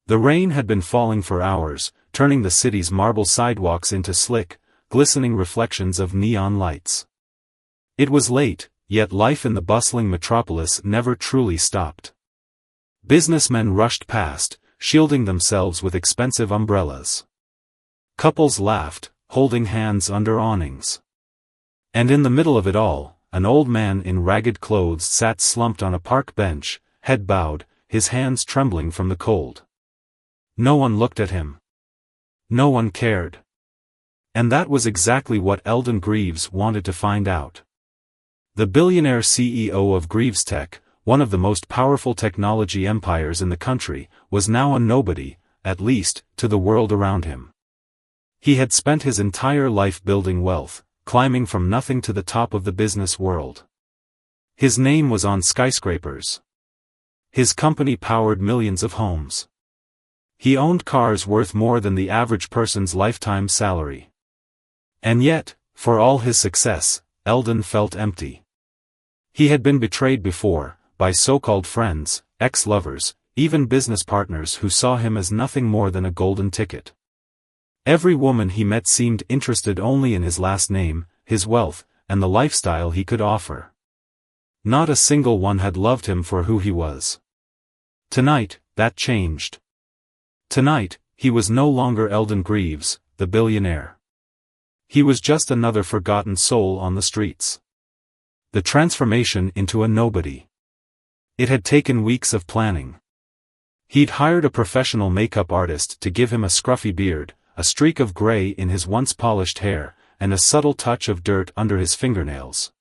The rain had been falling for hours, turning the city's marble sidewalks into slick, glistening reflections of neon lights. It was late, yet life in the bustling metropolis never truly stopped. Businessmen rushed past, shielding themselves with expensive umbrellas. Couples laughed, holding hands under awnings. And in the middle of it all, an old man in ragged clothes sat slumped on a park bench, head bowed, his hands trembling from the cold. No one looked at him. No one cared. And that was exactly what Eldon Greaves wanted to find out. The billionaire CEO of Greaves Tech, one of the most powerful technology empires in the country, was now a nobody, at least, to the world around him. He had spent his entire life building wealth, climbing from nothing to the top of the business world. His name was on skyscrapers. His company powered millions of homes. He owned cars worth more than the average person's lifetime salary. And yet, for all his success, Eldon felt empty. He had been betrayed before, by so-called friends, ex-lovers, even business partners who saw him as nothing more than a golden ticket. Every woman he met seemed interested only in his last name, his wealth, and the lifestyle he could offer. Not a single one had loved him for who he was. Tonight, that changed. Tonight, he was no longer Eldon Greaves, the billionaire. He was just another forgotten soul on the streets. The transformation into a nobody. It had taken weeks of planning. He'd hired a professional makeup artist to give him a scruffy beard, a streak of gray in his once polished hair, and a subtle touch of dirt under his fingernails.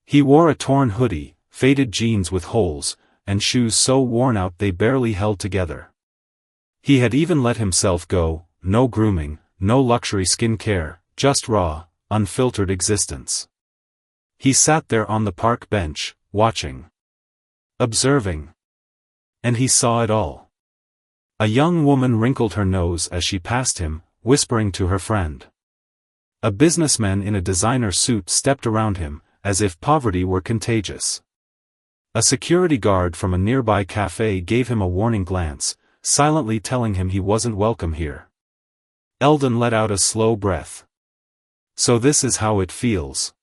He wore a torn hoodie, faded jeans with holes, and shoes so worn out they barely held together. He had even let himself go, no grooming, no luxury skin care, just raw, unfiltered existence. He sat there on the park bench, watching. Observing. And he saw it all. A young woman wrinkled her nose as she passed him, whispering to her friend. A businessman in a designer suit stepped around him, as if poverty were contagious. A security guard from a nearby cafe gave him a warning glance, silently telling him he wasn't welcome here. Eldon let out a slow breath. So this is how it feels.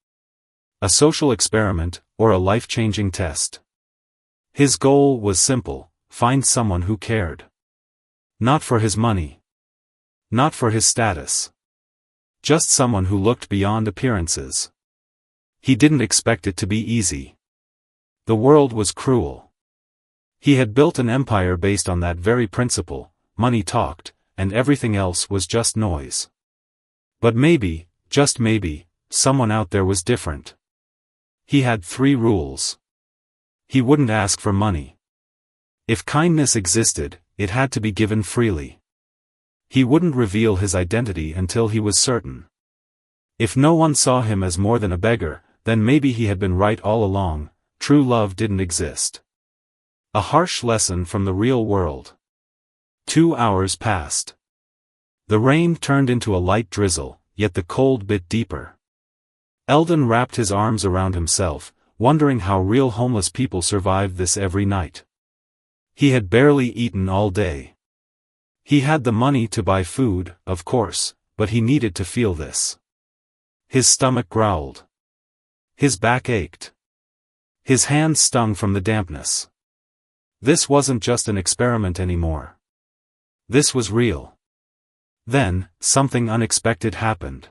A social experiment, or a life-changing test. His goal was simple: find someone who cared. Not for his money. Not for his status. Just someone who looked beyond appearances. He didn't expect it to be easy. The world was cruel. He had built an empire based on that very principle: money talked, and everything else was just noise. But maybe, just maybe, someone out there was different. He had 3 rules. He wouldn't ask for money. If kindness existed, it had to be given freely. He wouldn't reveal his identity until he was certain. If no one saw him as more than a beggar, then maybe he had been right all along: true love didn't exist. A harsh lesson from the real world. 2 hours passed. The rain turned into a light drizzle, yet the cold bit deeper. Eldon wrapped his arms around himself, wondering how real homeless people survived this every night. He had barely eaten all day. He had the money to buy food, of course, but he needed to feel this. His stomach growled. His back ached. His hands stung from the dampness. This wasn't just an experiment anymore. This was real. Then, something unexpected happened.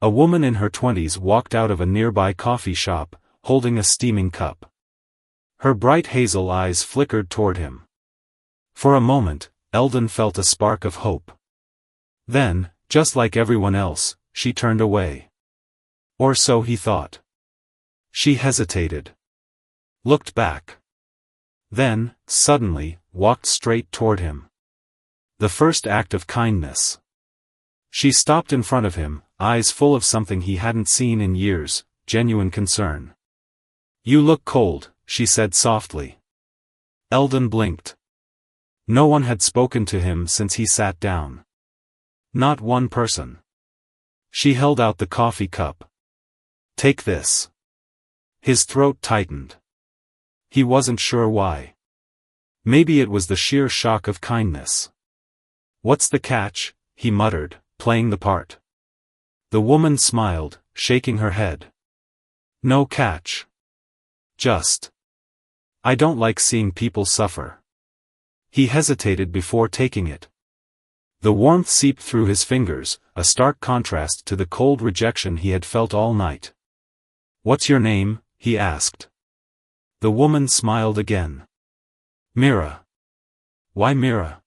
A woman in her 20s walked out of a nearby coffee shop, holding a steaming cup. Her bright hazel eyes flickered toward him. For a moment, Eldon felt a spark of hope. Then, just like everyone else, she turned away. Or so he thought. She hesitated. Looked back. Then, suddenly, walked straight toward him. The first act of kindness. She stopped in front of him, eyes full of something he hadn't seen in years: genuine concern. "You look cold," she said softly. Eldon blinked. No one had spoken to him since he sat down. Not one person. She held out the coffee cup. "Take this." His throat tightened. He wasn't sure why. Maybe it was the sheer shock of kindness. "What's the catch?" he muttered, playing the part. The woman smiled, shaking her head. "No catch. Just, I don't like seeing people suffer." He hesitated before taking it. The warmth seeped through his fingers, a stark contrast to the cold rejection he had felt all night. "What's your name?" he asked. The woman smiled again. "Mira." "Why Mira?"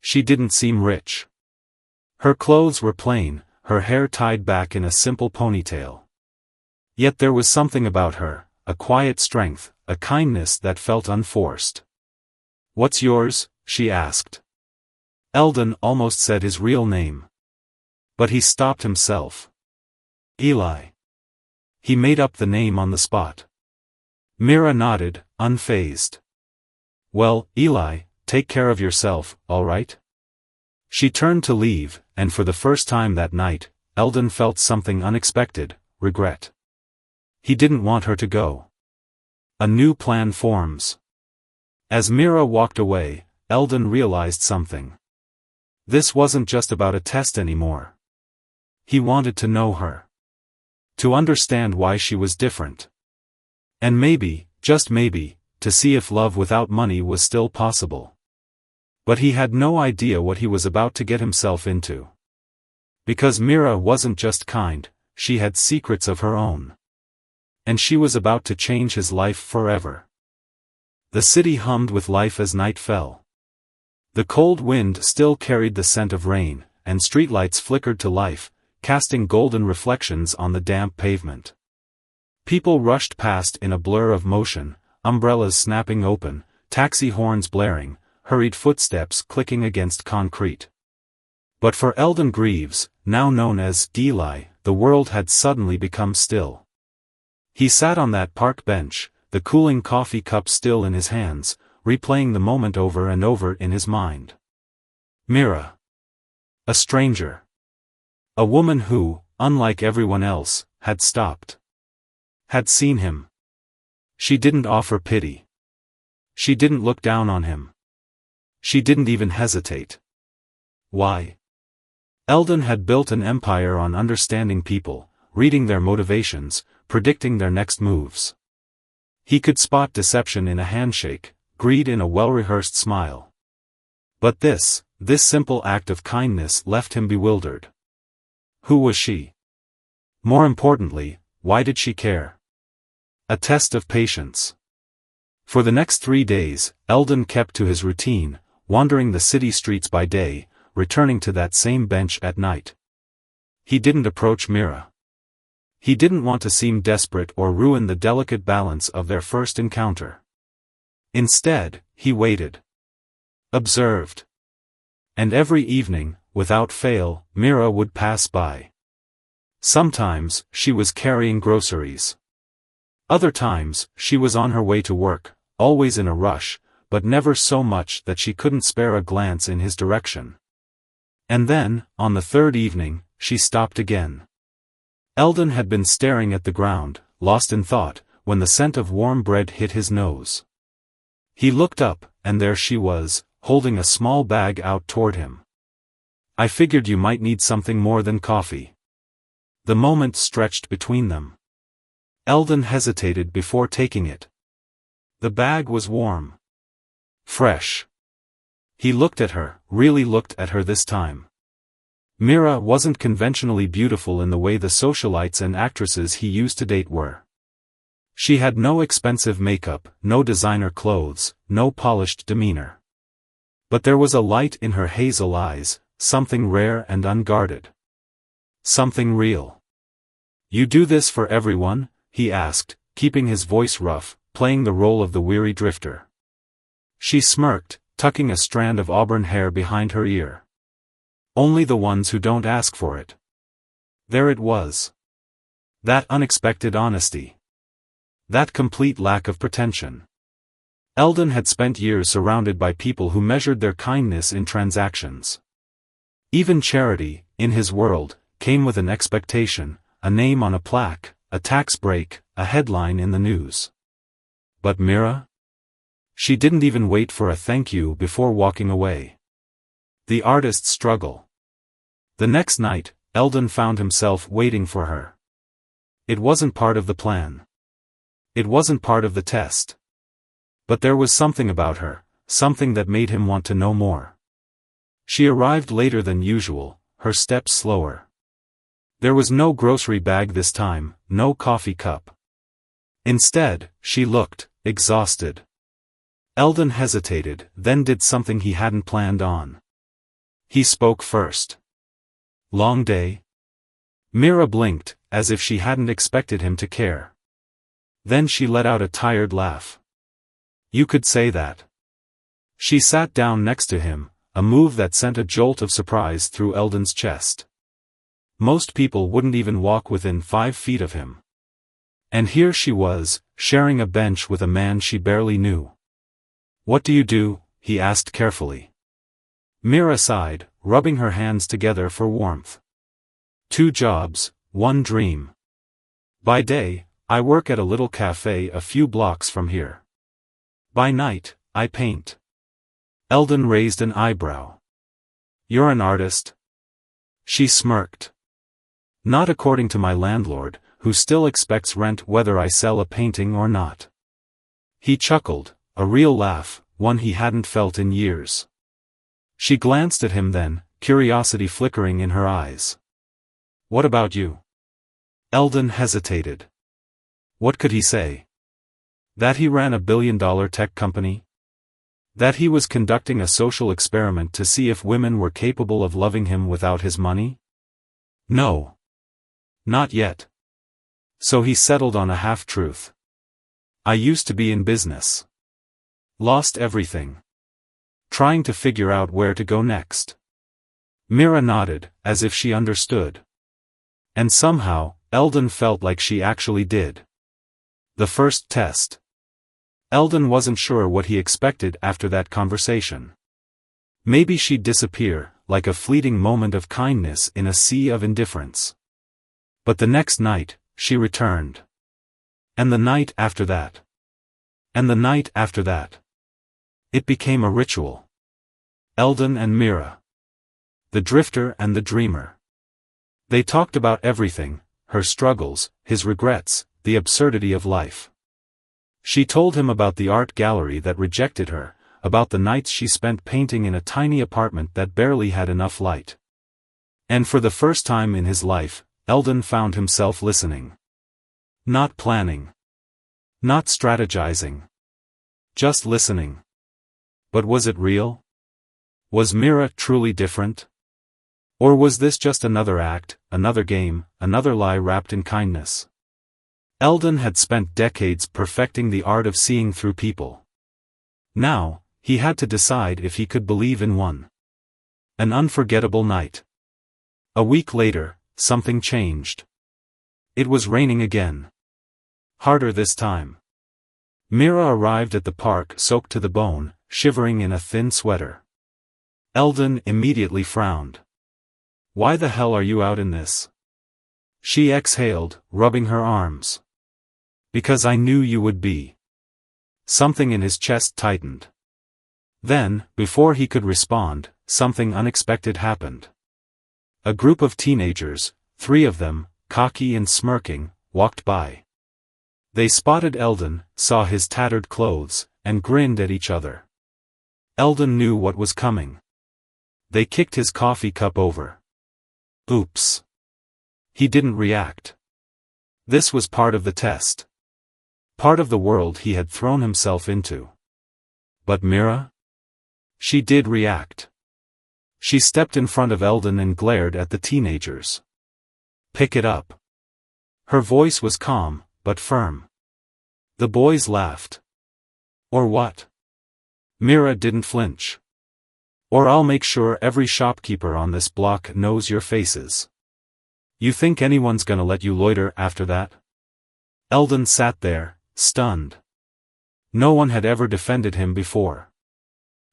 She didn't seem rich. Her clothes were plain, her hair tied back in a simple ponytail. Yet there was something about her, a quiet strength, a kindness that felt unforced. "What's yours?" she asked. Eldon almost said his real name. But he stopped himself. "Eli." He made up the name on the spot. Mira nodded, unfazed. "Well, Eli, take care of yourself, all right?" She turned to leave, and for the first time that night, Eldon felt something unexpected, regret. He didn't want her to go. A new plan forms. As Mira walked away, Eldon realized something. This wasn't just about a test anymore. He wanted to know her. To understand why she was different. And maybe, just maybe, to see if love without money was still possible. But he had no idea what he was about to get himself into. Because Mira wasn't just kind, she had secrets of her own. And she was about to change his life forever. The city hummed with life as night fell. The cold wind still carried the scent of rain, and streetlights flickered to life, casting golden reflections on the damp pavement. People rushed past in a blur of motion, umbrellas snapping open, taxi horns blaring, hurried footsteps clicking against concrete. But for Eldon Greaves, now known as Eli, the world had suddenly become still. He sat on that park bench, the cooling coffee cup still in his hands, replaying the moment over and over in his mind. Mira. A stranger. A woman who, unlike everyone else, had stopped. Had seen him. She didn't offer pity. She didn't look down on him. She didn't even hesitate. Why? Eldon had built an empire on understanding people, reading their motivations, predicting their next moves. He could spot deception in a handshake, greed in a well-rehearsed smile. But this simple act of kindness left him bewildered. Who was she? More importantly, why did she care? A test of patience. For the next 3 days, Eldon kept to his routine, wandering the city streets by day, returning to that same bench at night. He didn't approach Mira. He didn't want to seem desperate or ruin the delicate balance of their first encounter. Instead, he waited. Observed. And every evening, without fail, Mira would pass by. Sometimes, she was carrying groceries. Other times, she was on her way to work, always in a rush, but never so much that she couldn't spare a glance in his direction. And then, on the third evening, she stopped again. Eldon had been staring at the ground, lost in thought, when the scent of warm bread hit his nose. He looked up, and there she was, holding a small bag out toward him. "I figured you might need something more than coffee." The moment stretched between them. Eldon hesitated before taking it. The bag was warm. Fresh. He looked at her, really looked at her this time. Mira wasn't conventionally beautiful in the way the socialites and actresses he used to date were. She had no expensive makeup, no designer clothes, no polished demeanor. But there was a light in her hazel eyes, something rare and unguarded. Something real. "You do this for everyone?" he asked, keeping his voice rough, playing the role of the weary drifter. She smirked, tucking a strand of auburn hair behind her ear. "Only the ones who don't ask for it." There it was. That unexpected honesty. That complete lack of pretension. Eldon had spent years surrounded by people who measured their kindness in transactions. Even charity, in his world, came with an expectation, a name on a plaque, a tax break, a headline in the news. But Mira? She didn't even wait for a thank you before walking away. The artist's struggle. The next night, Eldon found himself waiting for her. It wasn't part of the plan. It wasn't part of the test. But there was something about her, something that made him want to know more. She arrived later than usual, her steps slower. There was no grocery bag this time, no coffee cup. Instead, she looked exhausted. Eldon hesitated, then did something he hadn't planned on. He spoke first. Long day? Mira blinked, as if she hadn't expected him to care. Then she let out a tired laugh. You could say that. She sat down next to him, a move that sent a jolt of surprise through Eldon's chest. Most people wouldn't even walk within 5 feet of him. And here she was, sharing a bench with a man she barely knew. What do you do? He asked carefully. Mira sighed, rubbing her hands together for warmth. 2 jobs, 1 dream. By day, I work at a little cafe a few blocks from here. By night, I paint. Eldon raised an eyebrow. You're an artist? She smirked. Not according to my landlord, who still expects rent whether I sell a painting or not. He chuckled, a real laugh, one he hadn't felt in years. She glanced at him then, curiosity flickering in her eyes. What about you? Eldon hesitated. What could he say? That he ran a billion-dollar tech company? That he was conducting a social experiment to see if women were capable of loving him without his money? No. Not yet. So he settled on a half-truth. I used to be in business. Lost everything. Trying to figure out where to go next. Mira nodded, as if she understood. And somehow, Eldon felt like she actually did. The first test. Eldon wasn't sure what he expected after that conversation. Maybe she'd disappear, like a fleeting moment of kindness in a sea of indifference. But the next night, she returned. And the night after that. And the night after that. It became a ritual. Eldon and Mira. The drifter and the dreamer. They talked about everything, her struggles, his regrets, the absurdity of life. She told him about the art gallery that rejected her, about the nights she spent painting in a tiny apartment that barely had enough light. And for the first time in his life, Eldon found himself listening. Not planning. Not strategizing. Just listening. But was it real? Was Mira truly different? Or was this just another act, another game, another lie wrapped in kindness? Eldon had spent decades perfecting the art of seeing through people. Now, he had to decide if he could believe in one. An unforgettable night. A week later, something changed. It was raining again. Harder this time. Mira arrived at the park soaked to the bone, shivering in a thin sweater. Eldon immediately frowned. Why the hell are you out in this? She exhaled, rubbing her arms. Because I knew you would be. Something in his chest tightened. Then, before he could respond, something unexpected happened. A group of teenagers, 3 of them, cocky and smirking, walked by. They spotted Eldon, saw his tattered clothes, and grinned at each other. Eldon knew what was coming. They kicked his coffee cup over. Oops. He didn't react. This was part of the test. Part of the world he had thrown himself into. But Mira? She did react. She stepped in front of Eldon and glared at the teenagers. Pick it up. Her voice was calm, but firm. The boys laughed. Or what? Mira didn't flinch. Or I'll make sure every shopkeeper on this block knows your faces. You think anyone's gonna let you loiter after that? Eldon sat there, stunned. No one had ever defended him before.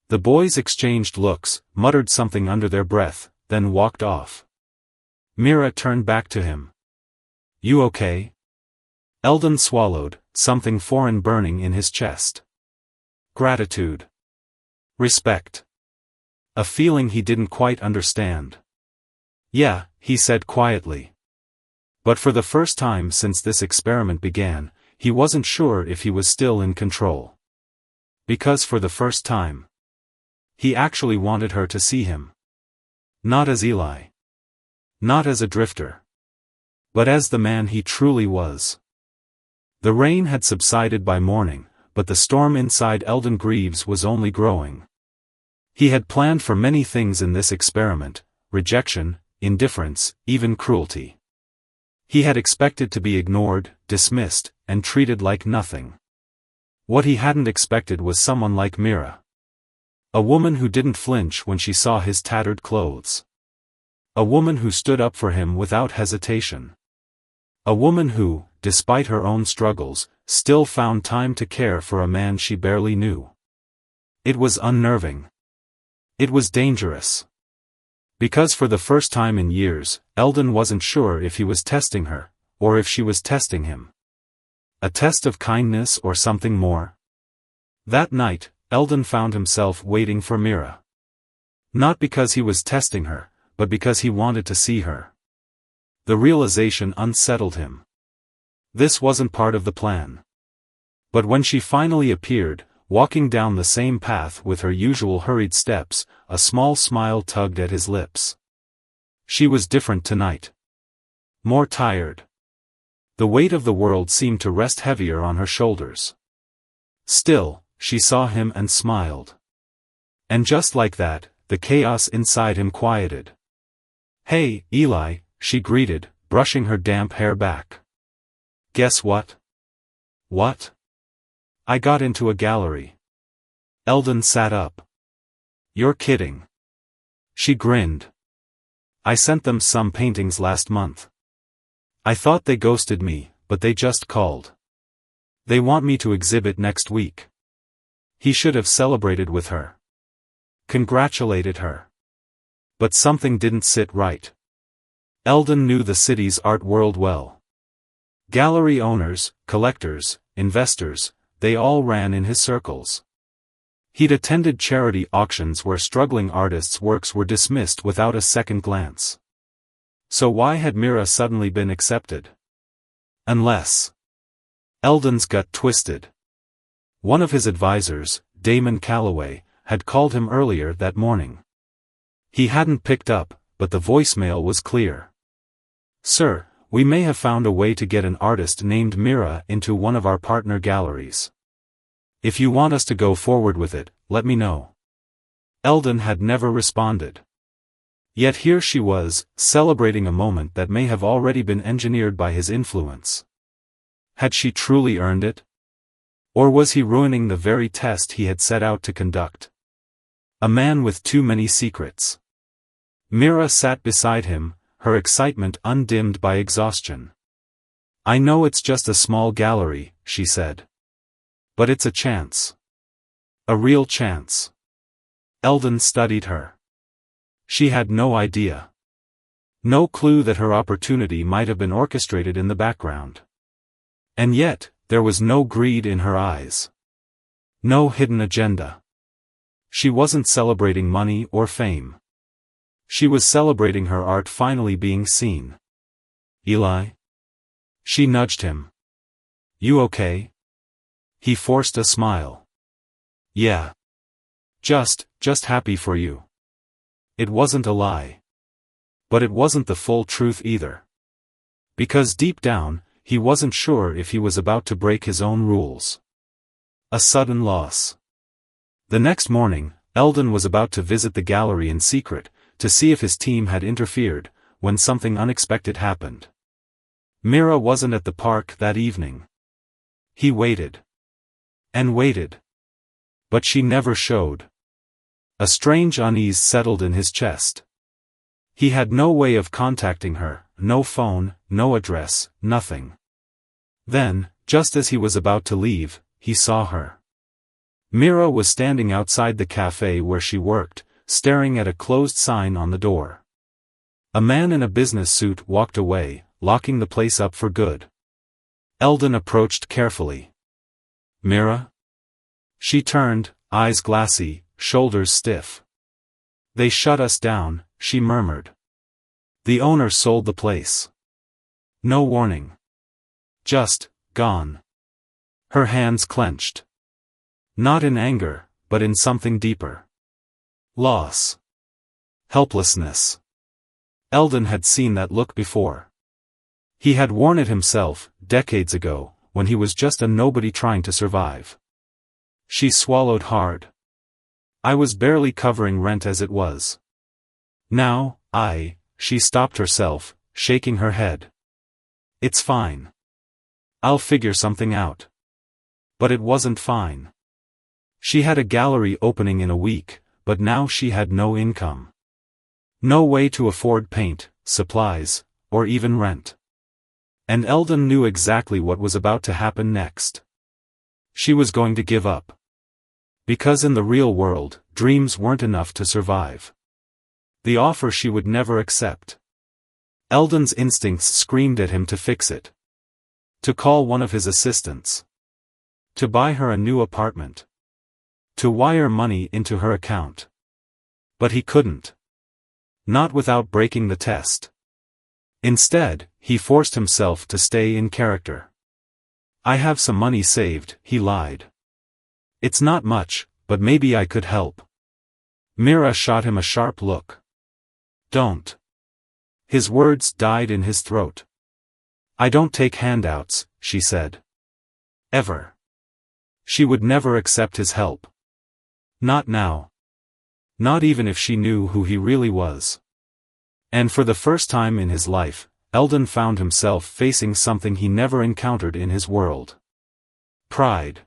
The boys exchanged looks, muttered something under their breath, then walked off. Mira turned back to him. You okay? Eldon swallowed, something foreign burning in his chest. Gratitude. Respect. A feeling he didn't quite understand. Yeah, he said quietly. But for the first time since this experiment began, he wasn't sure if he was still in control. Because for the first time, he actually wanted her to see him. Not as Eli. Not as a drifter. But as the man he truly was. The rain had subsided by morning, but the storm inside Eldon Greaves was only growing. He had planned for many things in this experiment: rejection, indifference, even cruelty. He had expected to be ignored, dismissed, and treated like nothing. What he hadn't expected was someone like Mira. A woman who didn't flinch when she saw his tattered clothes. A woman who stood up for him without hesitation. A woman who, despite her own struggles, still found time to care for a man she barely knew. It was unnerving. It was dangerous. Because for the first time in years, Eldon wasn't sure if he was testing her, or if she was testing him. A test of kindness or something more? That night, Eldon found himself waiting for Mira. Not because he was testing her, but because he wanted to see her. The realization unsettled him. This wasn't part of the plan. But when she finally appeared, walking down the same path with her usual hurried steps, a small smile tugged at his lips. She was different tonight. More tired. The weight of the world seemed to rest heavier on her shoulders. Still, she saw him and smiled. And just like that, the chaos inside him quieted. "Hey, Eli," she greeted, brushing her damp hair back. "Guess what?" "What?" "I got into a gallery." Eldon sat up. "You're kidding." She grinned. "I sent them some paintings last month. I thought they ghosted me, but they just called. They want me to exhibit next week." He should have celebrated with her. Congratulated her. But something didn't sit right. Eldon knew the city's art world well. Gallery owners, collectors, investors, they all ran in his circles. He'd attended charity auctions where struggling artists' works were dismissed without a second glance. So why had Mira suddenly been accepted? Unless... Eldon's gut twisted. One of his advisors, Damon Calloway, had called him earlier that morning. He hadn't picked up, but the voicemail was clear. "Sir, we may have found a way to get an artist named Mira into one of our partner galleries. If you want us to go forward with it, let me know." Eldon had never responded. Yet here she was, celebrating a moment that may have already been engineered by his influence. Had she truly earned it? Or was he ruining the very test he had set out to conduct? A man with too many secrets. Mira sat beside him, her excitement undimmed by exhaustion. "I know it's just a small gallery," she said. "But it's a chance. A real chance." Eldon studied her. She had no idea. No clue that her opportunity might have been orchestrated in the background. And yet, there was no greed in her eyes. No hidden agenda. She wasn't celebrating money or fame. She was celebrating her art finally being seen. "Eli?" She nudged him. "You okay?" He forced a smile. "Yeah. Just happy for you." It wasn't a lie. But it wasn't the full truth either. Because deep down, he wasn't sure if he was about to break his own rules. A sudden loss. The next morning, Eldon was about to visit the gallery in secret, to see if his team had interfered, when something unexpected happened. Mira wasn't at the park that evening. He waited. And waited. But she never showed. A strange unease settled in his chest. He had no way of contacting her, no phone, no address, nothing. Then, just as he was about to leave, he saw her. Mira was standing outside the cafe where she worked, staring at a closed sign on the door. A man in a business suit walked away, locking the place up for good. Eldon approached carefully. "Mira?" She turned, eyes glassy, shoulders stiff. They shut us down, she murmured. The owner sold the place. No warning. Just, gone. Her hands clenched. Not in anger, but in something deeper. Loss. Helplessness. Eldon had seen that look before. He had worn it himself, decades ago, when he was just a nobody trying to survive. She swallowed hard. I was barely covering rent as it was. Now, she stopped herself, shaking her head. It's fine. I'll figure something out. But it wasn't fine. She had a gallery opening in a week, but now she had no income. No way to afford paint, supplies, or even rent. And Eldon knew exactly what was about to happen next. She was going to give up. Because in the real world, dreams weren't enough to survive. The offer she would never accept. Eldon's instincts screamed at him to fix it. To call one of his assistants. To buy her a new apartment. To wire money into her account. But he couldn't. Not without breaking the test. Instead, he forced himself to stay in character. I have some money saved, he lied. It's not much, but maybe I could help. Mira shot him a sharp look. Don't. His words died in his throat. I don't take handouts, she said. Ever. She would never accept his help. Not now. Not even if she knew who he really was. And for the first time in his life, Eldon found himself facing something he never encountered in his world. Pride.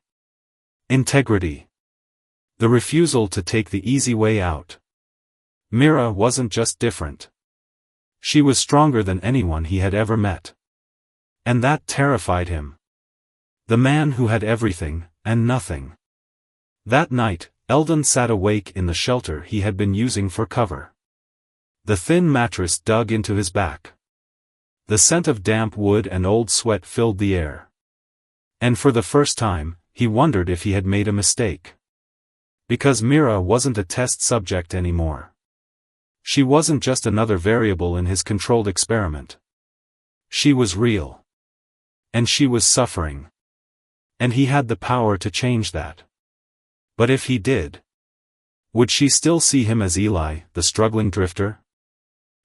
Integrity. The refusal to take the easy way out. Mira wasn't just different. She was stronger than anyone he had ever met. And that terrified him. The man who had everything, and nothing. That night, Eldon sat awake in the shelter he had been using for cover. The thin mattress dug into his back. The scent of damp wood and old sweat filled the air. And for the first time, he wondered if he had made a mistake. Because Mira wasn't a test subject anymore. She wasn't just another variable in his controlled experiment. She was real. And she was suffering. And he had the power to change that. But if he did, would she still see him as Eli, the struggling drifter?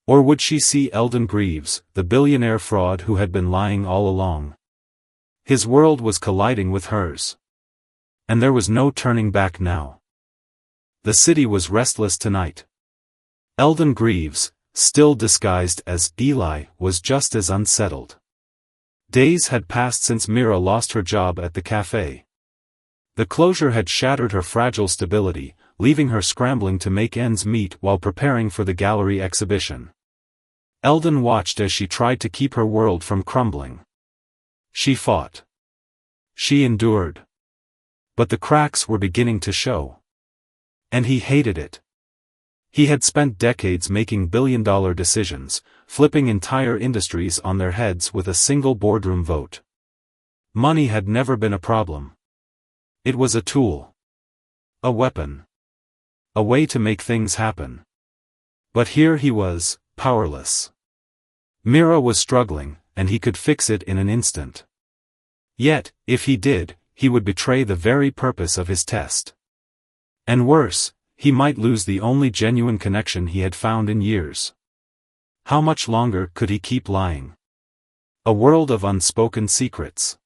Or would she see Eldon Greaves, the billionaire fraud who had been lying all along? His world was colliding with hers. And there was no turning back now. The city was restless tonight. Eldon Greaves, still disguised as Eli, was just as unsettled. Days had passed since Mira lost her job at the cafe. The closure had shattered her fragile stability, leaving her scrambling to make ends meet while preparing for the gallery exhibition. Eldon watched as she tried to keep her world from crumbling. She fought. She endured. But the cracks were beginning to show. And he hated it. He had spent decades making billion-dollar decisions, flipping entire industries on their heads with a single boardroom vote. Money had never been a problem. It was a tool. A weapon. A way to make things happen. But here he was, powerless. Mira was struggling, and he could fix it in an instant. Yet, if he did, he would betray the very purpose of his test. And worse, he might lose the only genuine connection he had found in years. How much longer could he keep lying? A world of unspoken secrets.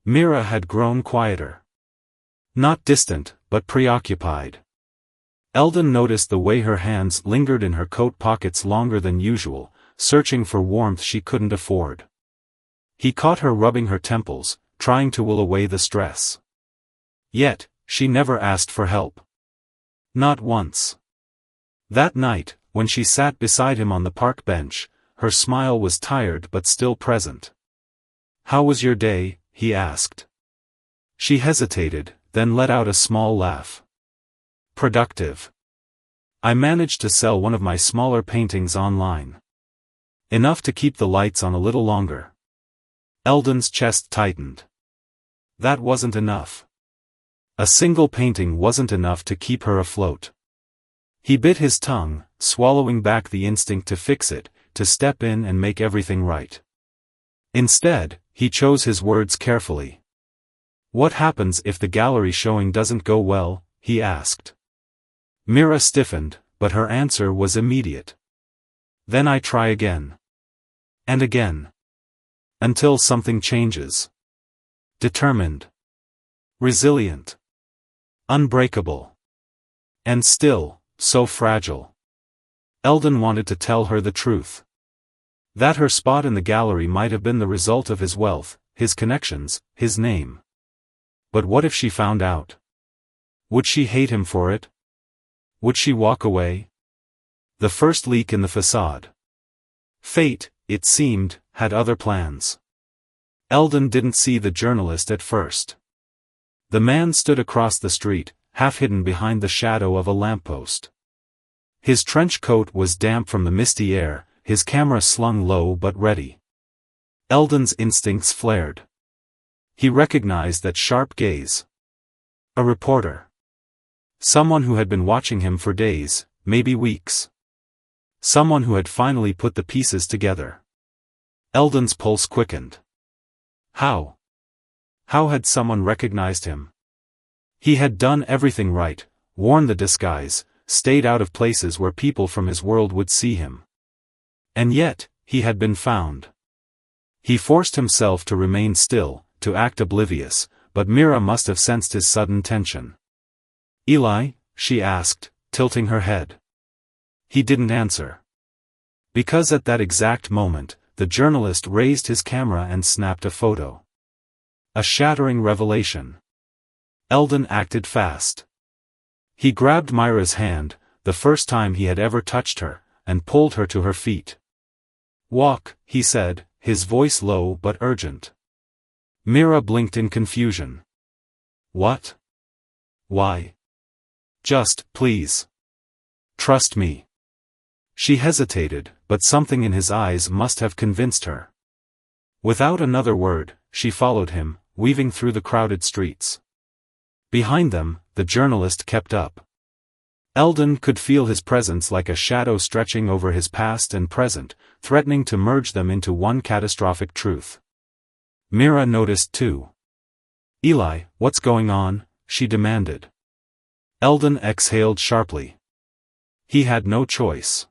Mira had grown quieter. Not distant, but preoccupied. Eldon noticed the way her hands lingered in her coat pockets longer than usual, searching for warmth she couldn't afford. He caught her rubbing her temples, trying to will away the stress. Yet, she never asked for help. Not once. That night, when she sat beside him on the park bench, her smile was tired but still present. "How was your day?" he asked. She hesitated, then let out a small laugh. "Productive. I managed to sell one of my smaller paintings online. Enough to keep the lights on a little longer." Eldon's chest tightened. That wasn't enough. A single painting wasn't enough to keep her afloat. He bit his tongue, swallowing back the instinct to fix it, to step in and make everything right. Instead, he chose his words carefully. "What happens if the gallery showing doesn't go well?" he asked. Mira stiffened, but her answer was immediate. "Then I try again. And again. Until something changes." Determined. Resilient. Unbreakable. And still, so fragile. Eldon wanted to tell her the truth. That her spot in the gallery might have been the result of his wealth, his connections, his name. But what if she found out? Would she hate him for it? Would she walk away? The first leak in the facade. Fate, it seemed, had other plans. Eldon didn't see the journalist at first. The man stood across the street, half hidden behind the shadow of a lamppost. His trench coat was damp from the misty air, his camera slung low but ready. Eldon's instincts flared. He recognized that sharp gaze. A reporter. Someone who had been watching him for days, maybe weeks. Someone who had finally put the pieces together. Eldon's pulse quickened. How? How had someone recognized him? He had done everything right, worn the disguise, stayed out of places where people from his world would see him. And yet, he had been found. He forced himself to remain still, to act oblivious, but Mira must have sensed his sudden tension. "Eli?" she asked, tilting her head. He didn't answer. Because at that exact moment, the journalist raised his camera and snapped a photo. A shattering revelation. Eldon acted fast. He grabbed Myra's hand, the first time he had ever touched her, and pulled her to her feet. "Walk," he said, his voice low but urgent. Mira blinked in confusion. "What? Why?" "Just, please. Trust me." She hesitated, but something in his eyes must have convinced her. Without another word, she followed him, weaving through the crowded streets. Behind them, the journalist kept up. Eldon could feel his presence like a shadow stretching over his past and present, threatening to merge them into one catastrophic truth. Mira noticed too. "Eli, what's going on?" she demanded. Eldon exhaled sharply. He had no choice.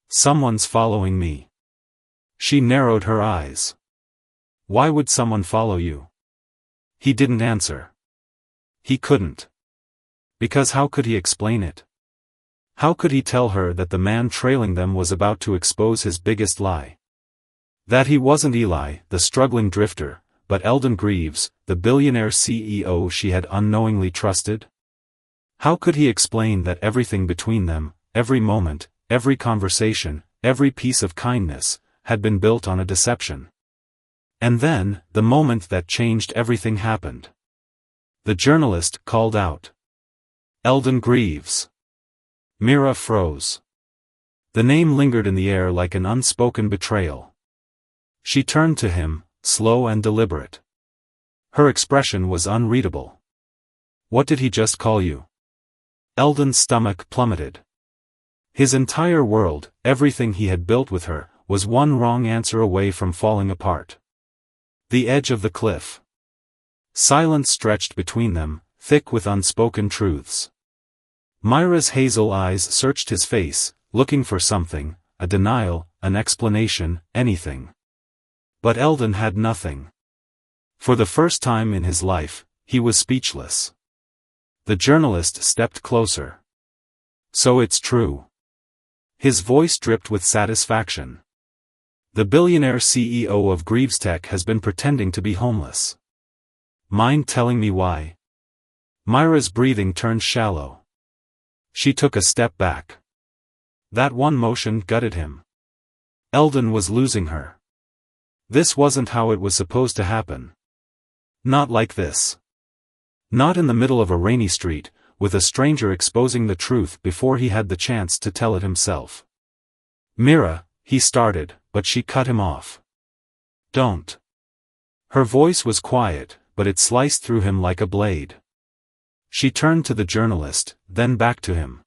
"Someone's following me." She narrowed her eyes. "Why would someone follow you?" He didn't answer. He couldn't. Because how could he explain it? How could he tell her that the man trailing them was about to expose his biggest lie? That he wasn't Eli, the struggling drifter, but Eldon Greaves, the billionaire CEO she had unknowingly trusted? How could he explain that everything between them, every moment, every conversation, every piece of kindness, had been built on a deception? And then, the moment that changed everything happened. The journalist called out. "Eldon Greaves." Mira froze. The name lingered in the air like an unspoken betrayal. She turned to him, slow and deliberate. Her expression was unreadable. "What did he just call you?" Eldon's stomach plummeted. His entire world, everything he had built with her, was one wrong answer away from falling apart. The edge of the cliff. Silence stretched between them, thick with unspoken truths. Myra's hazel eyes searched his face, looking for something, a denial, an explanation, anything. But Eldon had nothing. For the first time in his life, he was speechless. The journalist stepped closer. "So it's true." His voice dripped with satisfaction. "The billionaire CEO of Greaves Tech has been pretending to be homeless. Mind telling me why?" Myra's breathing turned shallow. She took a step back. That one motion gutted him. Eldon was losing her. This wasn't how it was supposed to happen. Not like this. Not in the middle of a rainy street, with a stranger exposing the truth before he had the chance to tell it himself. "Mira," he started, but she cut him off. "Don't." Her voice was quiet, but it sliced through him like a blade. She turned to the journalist, then back to him.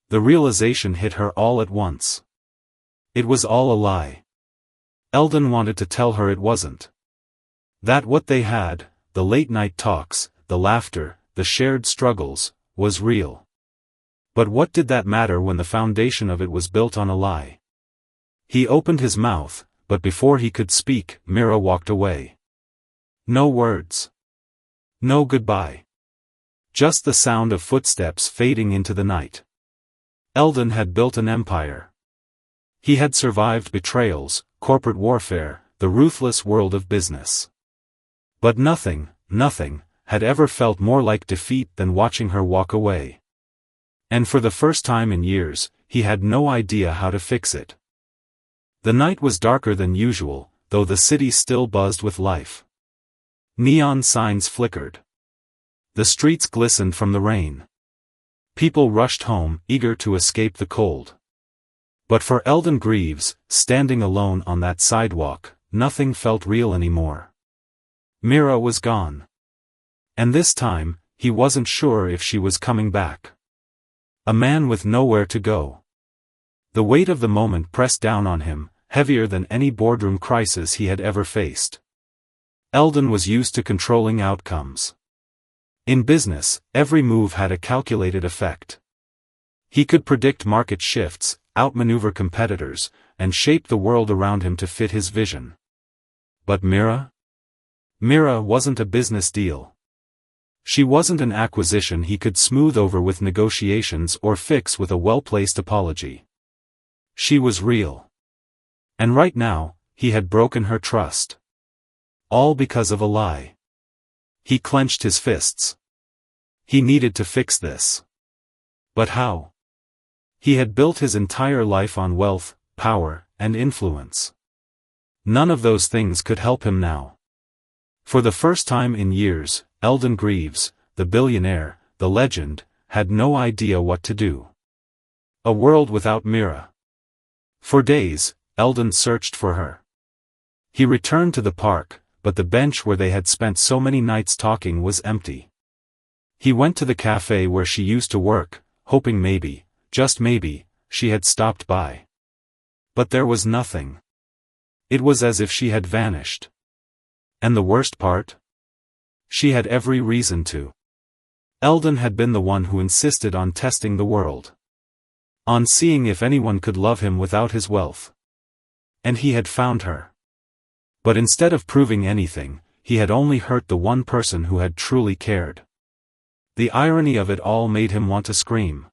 The realization hit her all at once. It was all a lie. Eldon wanted to tell her it wasn't. That what they had, the late-night talks, the laughter, the shared struggles, was real. But what did that matter when the foundation of it was built on a lie? He opened his mouth, but before he could speak, Mira walked away. No words. No goodbye. Just the sound of footsteps fading into the night. Eldon had built an empire. He had survived betrayals, corporate warfare, the ruthless world of business. But nothing, had ever felt more like defeat than watching her walk away. And for the first time in years, he had no idea how to fix it. The night was darker than usual, though the city still buzzed with life. Neon signs flickered. The streets glistened from the rain. People rushed home, eager to escape the cold. But for Eldon Greaves, standing alone on that sidewalk, nothing felt real anymore. Mira was gone. And this time, he wasn't sure if she was coming back. A man with nowhere to go. The weight of the moment pressed down on him, heavier than any boardroom crisis he had ever faced. Eldon was used to controlling outcomes. In business, every move had a calculated effect. He could predict market shifts, outmaneuver competitors, and shape the world around him to fit his vision. But Mira? Mira wasn't a business deal. She wasn't an acquisition he could smooth over with negotiations or fix with a well-placed apology. She was real. And right now, he had broken her trust. All because of a lie. He clenched his fists. He needed to fix this. But how? He had built his entire life on wealth, power, and influence. None of those things could help him now. For the first time in years, Eldon Greaves, the billionaire, the legend, had no idea what to do. A world without Mira. For days, Eldon searched for her. He returned to the park, but the bench where they had spent so many nights talking was empty. He went to the cafe where she used to work, hoping maybe, just maybe, she had stopped by. But there was nothing. It was as if she had vanished. And the worst part? She had every reason to. Eldon had been the one who insisted on testing the world. On seeing if anyone could love him without his wealth. And he had found her. But instead of proving anything, he had only hurt the one person who had truly cared. The irony of it all made him want to scream.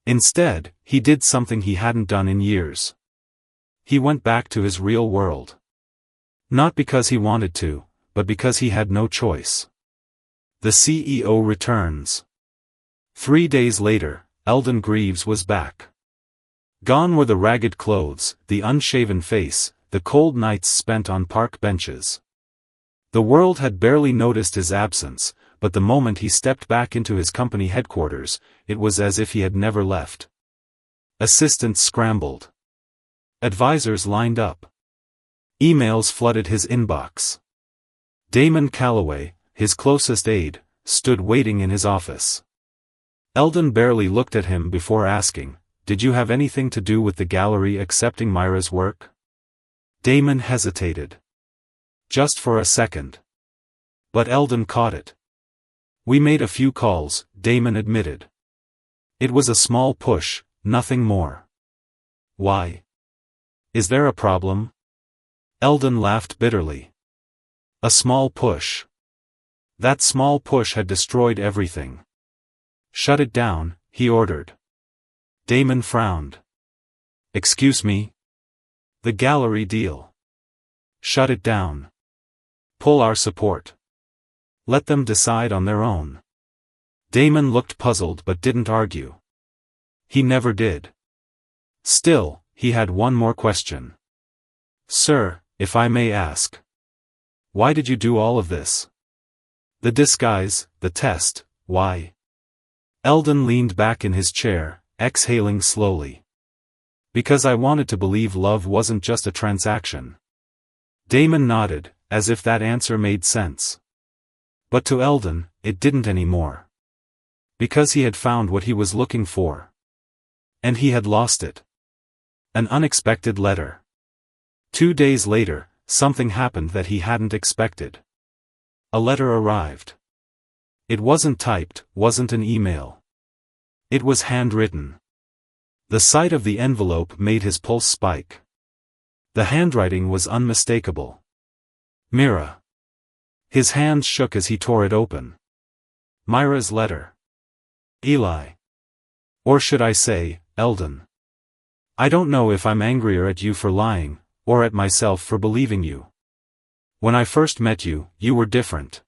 Instead, he did something he hadn't done in years. He went back to his real world. Not because he wanted to, but because he had no choice. The CEO returns. 3 days later, Eldon Greaves was back. Gone were the ragged clothes, the unshaven face, the cold nights spent on park benches. The world had barely noticed his absence, but the moment he stepped back into his company headquarters, it was as if he had never left. Assistants scrambled. Advisors lined up. Emails flooded his inbox. Damon Calloway, his closest aide, stood waiting in his office. Eldon barely looked at him before asking, "Did you have anything to do with the gallery accepting Myra's work?" Damon hesitated. Just for a second. But Eldon caught it. "We made a few calls," Damon admitted. "It was a small push, nothing more." "Why? Is there a problem?" Eldon laughed bitterly. A small push. That small push had destroyed everything. "Shut it down," he ordered. Damon frowned. "Excuse me?" "The gallery deal." "Shut it down. Pull our support. Let them decide on their own." Damon looked puzzled but didn't argue. He never did. Still, he had one more question. "Sir, if I may ask. Why did you do all of this? The disguise, the test, why?" Eldon leaned back in his chair, exhaling slowly. "Because I wanted to believe love wasn't just a transaction." Damon nodded, as if that answer made sense. But to Eldon, it didn't anymore. Because he had found what he was looking for. And he had lost it. An unexpected letter. 2 days later, something happened that he hadn't expected. A letter arrived. It wasn't typed, wasn't an email. It was handwritten. The sight of the envelope made his pulse spike. The handwriting was unmistakable. Mira. His hands shook as he tore it open. Myra's letter. Eli. Or should I say, Eldon. I don't know if I'm angrier at you for lying, or at myself for believing you. When I first met you, you were different.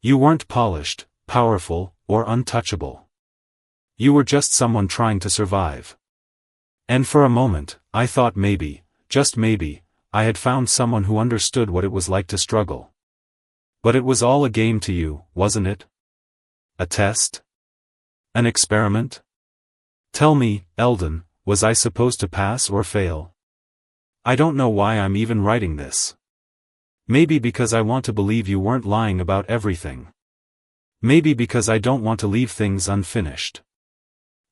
You weren't polished, powerful, or untouchable. You were just someone trying to survive. And for a moment, I thought maybe, just maybe, I had found someone who understood what it was like to struggle. But it was all a game to you, wasn't it? A test? An experiment? Tell me, Eldon, was I supposed to pass or fail? I don't know why I'm even writing this. Maybe because I want to believe you weren't lying about everything. Maybe because I don't want to leave things unfinished.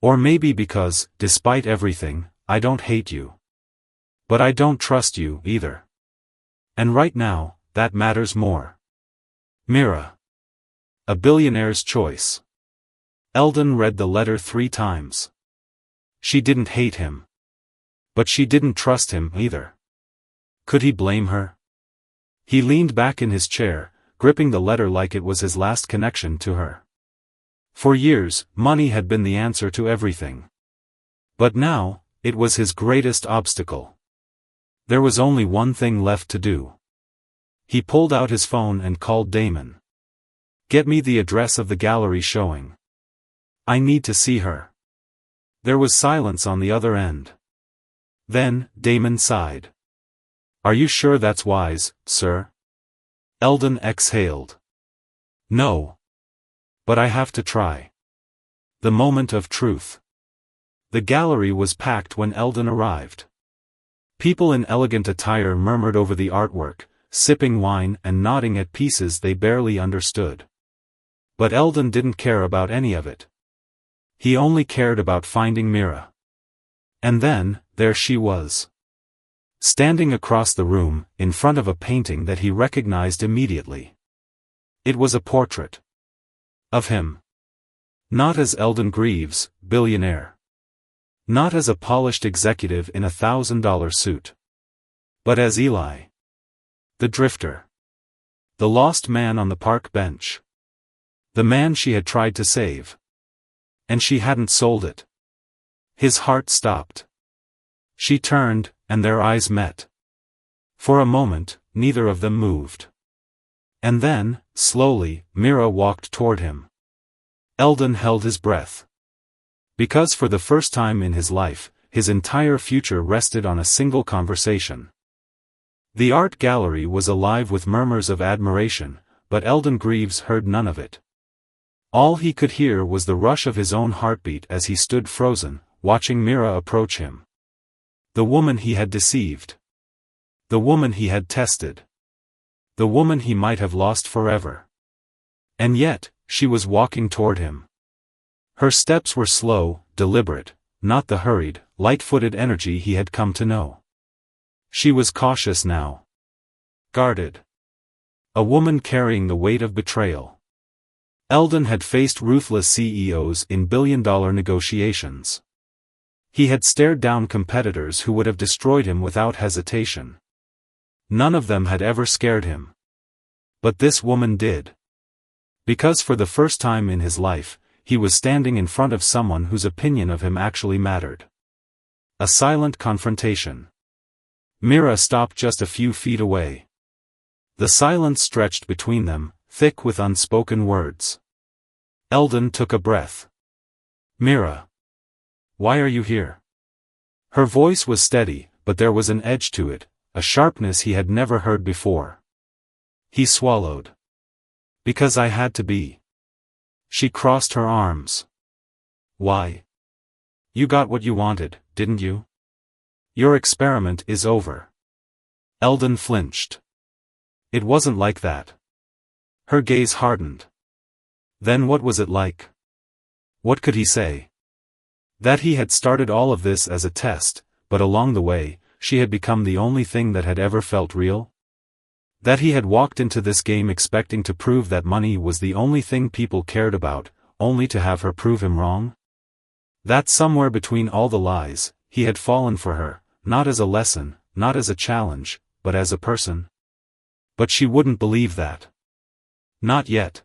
Or maybe because, despite everything, I don't hate you. But I don't trust you, either. And right now, that matters more. Mira. A billionaire's choice. Eldon read the letter 3 times. She didn't hate him. But she didn't trust him, either. Could he blame her? He leaned back in his chair, gripping the letter like it was his last connection to her. For years, money had been the answer to everything. But now, it was his greatest obstacle. There was only one thing left to do. He pulled out his phone and called Damon. Get me the address of the gallery showing. I need to see her. There was silence on the other end. Then, Damon sighed. Are you sure that's wise, sir? Eldon exhaled. No. But I have to try. The moment of truth. The gallery was packed when Eldon arrived. People in elegant attire murmured over the artwork, sipping wine and nodding at pieces they barely understood. But Eldon didn't care about any of it. He only cared about finding Mira. And then, there she was. Standing across the room, in front of a painting that he recognized immediately. It was a portrait. Of him. Not as Eldon Greaves, billionaire. Not as a polished executive in a $1,000 suit. But as Eli. The drifter. The lost man on the park bench. The man she had tried to save. And she hadn't sold it. His heart stopped. She turned, and their eyes met. For a moment, neither of them moved. And then, slowly, Mira walked toward him. Eldon held his breath. Because for the first time in his life, his entire future rested on a single conversation. The art gallery was alive with murmurs of admiration, but Eldon Greaves heard none of it. All he could hear was the rush of his own heartbeat as he stood frozen, watching Mira approach him. The woman he had deceived. The woman he had tested. The woman he might have lost forever. And yet, she was walking toward him. Her steps were slow, deliberate, not the hurried, light-footed energy he had come to know. She was cautious now. Guarded. A woman carrying the weight of betrayal. Eldon had faced ruthless CEOs in billion-dollar negotiations. He had stared down competitors who would have destroyed him without hesitation. None of them had ever scared him. But this woman did. Because for the first time in his life, he was standing in front of someone whose opinion of him actually mattered. A silent confrontation. Mira stopped just a few feet away. The silence stretched between them, thick with unspoken words. Eldon took a breath. Mira. Why are you here? Her voice was steady, but there was an edge to it, a sharpness he had never heard before. He swallowed. Because I had to be. She crossed her arms. Why? You got what you wanted, didn't you? Your experiment is over. Eldon flinched. It wasn't like that. Her gaze hardened. Then what was it like? What could he say? That he had started all of this as a test, but along the way, she had become the only thing that had ever felt real? That he had walked into this game expecting to prove that money was the only thing people cared about, only to have her prove him wrong? That somewhere between all the lies, he had fallen for her, not as a lesson, not as a challenge, but as a person? But she wouldn't believe that. Not yet.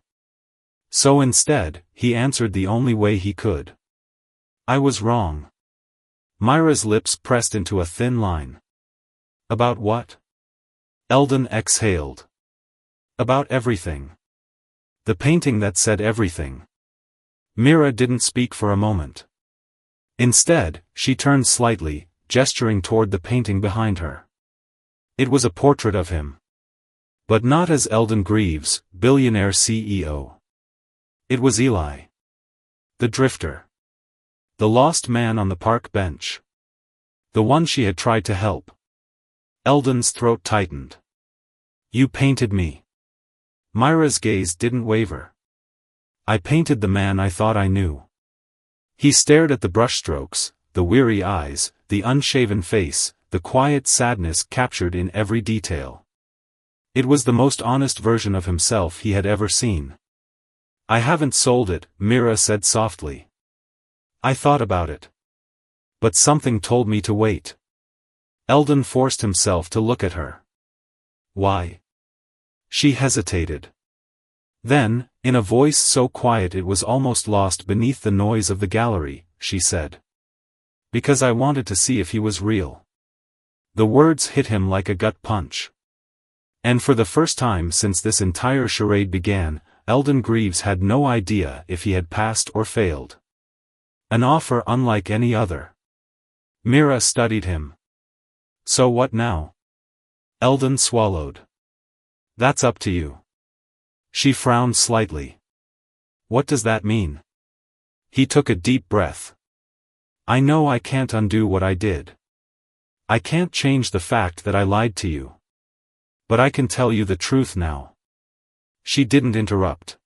So instead, he answered the only way he could. I was wrong. Myra's lips pressed into a thin line. About what? Eldon exhaled. About everything. The painting that said everything. Mira didn't speak for a moment. Instead, she turned slightly, gesturing toward the painting behind her. It was a portrait of him. But not as Eldon Greaves, billionaire CEO. It was Eli. The drifter. The lost man on the park bench. The one she had tried to help. Eldon's throat tightened. You painted me. Myra's gaze didn't waver. I painted the man I thought I knew. He stared at the brushstrokes, the weary eyes, the unshaven face, the quiet sadness captured in every detail. It was the most honest version of himself he had ever seen. I haven't sold it, Mira said softly. I thought about it. But something told me to wait. Eldon forced himself to look at her. Why? She hesitated. Then, in a voice so quiet it was almost lost beneath the noise of the gallery, she said. Because I wanted to see if he was real. The words hit him like a gut punch. And for the first time since this entire charade began, Eldon Greaves had no idea if he had passed or failed. An offer unlike any other. Mira studied him. So what now? Eldon swallowed. That's up to you. She frowned slightly. What does that mean? He took a deep breath. I know I can't undo what I did. I can't change the fact that I lied to you. But I can tell you the truth now. She didn't interrupt.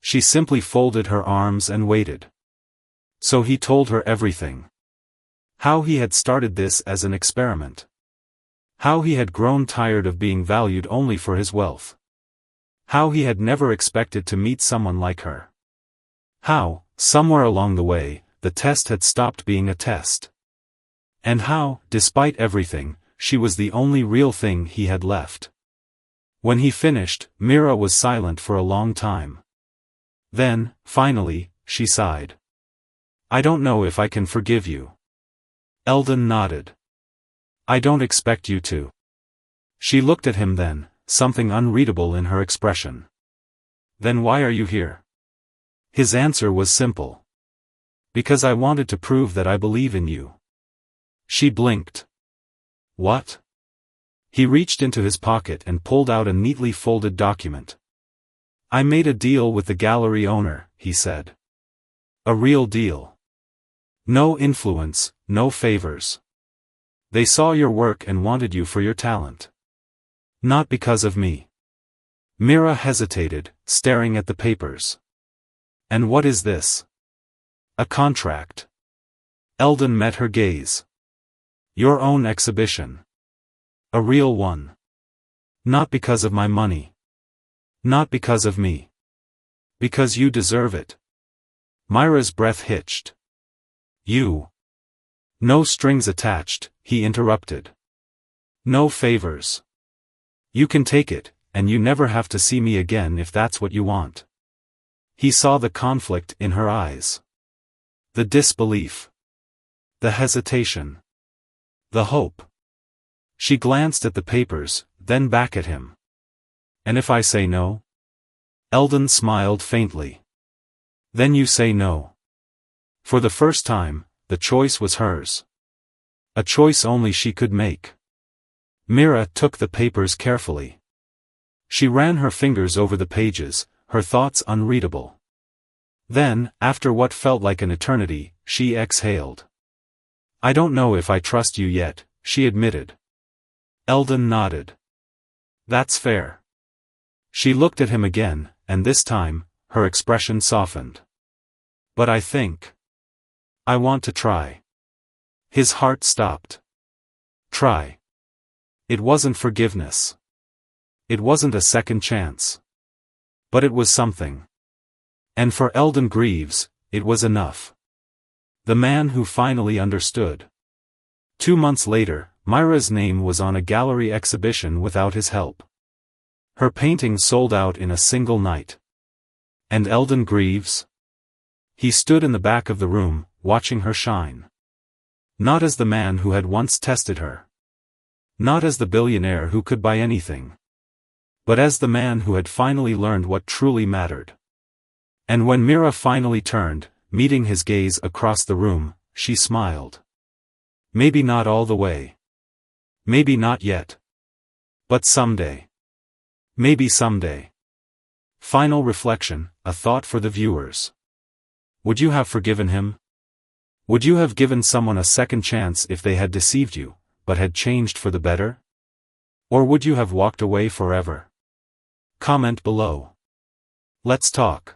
She simply folded her arms and waited. So he told her everything. How he had started this as an experiment. How he had grown tired of being valued only for his wealth. How he had never expected to meet someone like her. How, somewhere along the way, the test had stopped being a test. And how, despite everything, she was the only real thing he had left. When he finished, Mira was silent for a long time. Then, finally, she sighed. I don't know if I can forgive you. Eldon nodded. I don't expect you to. She looked at him then, something unreadable in her expression. Then why are you here? His answer was simple. Because I wanted to prove that I believe in you. She blinked. What? He reached into his pocket and pulled out a neatly folded document. I made a deal with the gallery owner, he said. A real deal. No influence, no favors. They saw your work and wanted you for your talent. Not because of me. Mira hesitated, staring at the papers. And what is this? A contract. Eldon met her gaze. Your own exhibition. A real one. Not because of my money. Not because of me. Because you deserve it. Myra's breath hitched. You. No strings attached, he interrupted. No favors. You can take it, and you never have to see me again if that's what you want. He saw the conflict in her eyes. The disbelief. The hesitation. The hope. She glanced at the papers, then back at him. And if I say no? Eldon smiled faintly. Then you say no. For the first time, the choice was hers. A choice only she could make. Mira took the papers carefully. She ran her fingers over the pages, her thoughts unreadable. Then, after what felt like an eternity, she exhaled. I don't know if I trust you yet, she admitted. Eldon nodded. That's fair. She looked at him again, and this time, her expression softened. But I think I want to try. His heart stopped. Try. It wasn't forgiveness. It wasn't a second chance. But it was something. And for Eldon Greaves, it was enough. The man who finally understood. 2 months later, Myra's name was on a gallery exhibition without his help. Her paintings sold out in a single night. And Eldon Greaves? He stood in the back of the room, watching her shine. Not as the man who had once tested her. Not as the billionaire who could buy anything. But as the man who had finally learned what truly mattered. And when Myra finally turned, meeting his gaze across the room, she smiled. Maybe not all the way. Maybe not yet. But someday. Maybe someday. Final reflection, a thought for the viewers. Would you have forgiven him? Would you have given someone a second chance if they had deceived you, but had changed for the better? Or would you have walked away forever? Comment below. Let's talk.